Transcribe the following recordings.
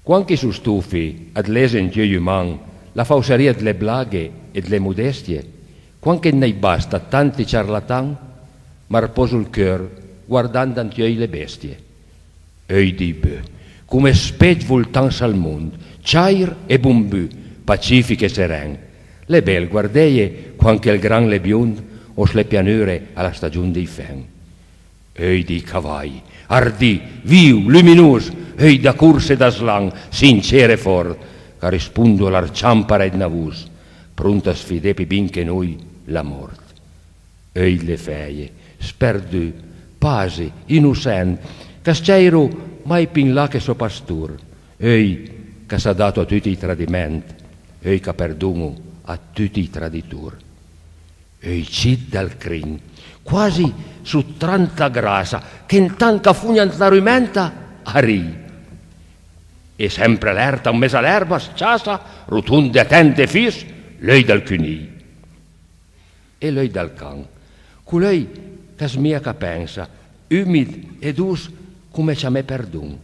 Quanti su stufi ad lesen Dio uman la fauseria delle blaghe e delle modestie, quanche ne basta tanti ciarlatan, ma riposo il cœur guardando ant le bestie. Ei di bö, come spet voltans al mondo, ciair e bumbu, pacifiche e seren. Le belle guardeie quanche il gran le biond os le pianure alla stagione dei fen. Ei di cavalli, ardi, viu, luminus, ei da curse da slang, sincere fort, che rispondo all'arciampara ed navus, pronta a sfidare bin che noi la mort. Ei le feie, sperdu, pasi, innocent, che c'ero mai pin là che so pastur, ei che s'ha dato a tutti i tradimenti, ei che perdono a tutti i traditori. Ei cit dal crin, quasi su 30 grasa, che intanto che fugnant la rumenta, arì. E sempre l'erta, un mese all'erba, sciasa, rotonde, attente, fis, l'œil del cunì. E l'œil del can, colei che smia che pensa, umid e dus come c'ha me perdun.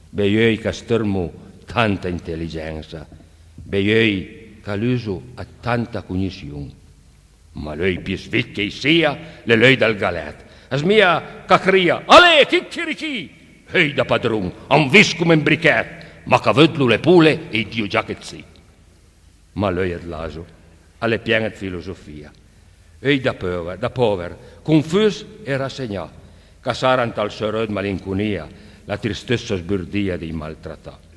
Beiei che stermo tanta intelligenza, beiei che l'uso a tanta cognizione. Ma l'œil più svit che sia, l'œil del galet. Smia che cria, ale, chicchirichi! Ei da padrun, han vis come un brichet, ma che vedlu le pule e Dio già che zi. Ma l'œil è l'aso, alle piene di filosofia. Ei da pover, confus e rassegnato, che saranno al sorò di malinconia, la tristezza sburdia dei maltrattati.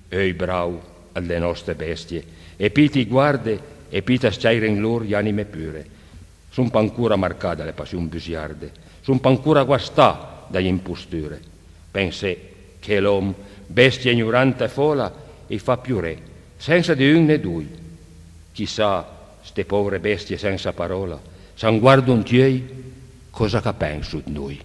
Ei brau alle nostre bestie, e piti guarde, e pita sciaire in loro gli anime pure. Son ancora marcate le passioni busiarde, son ancora guastà dalle imposture. Pensè che l'uomo, bestia ignorante e fola, e fa più re, senza di un né due. Chissà, ste povere bestie senza parola, san guardano tiei, cosa che pensano di noi.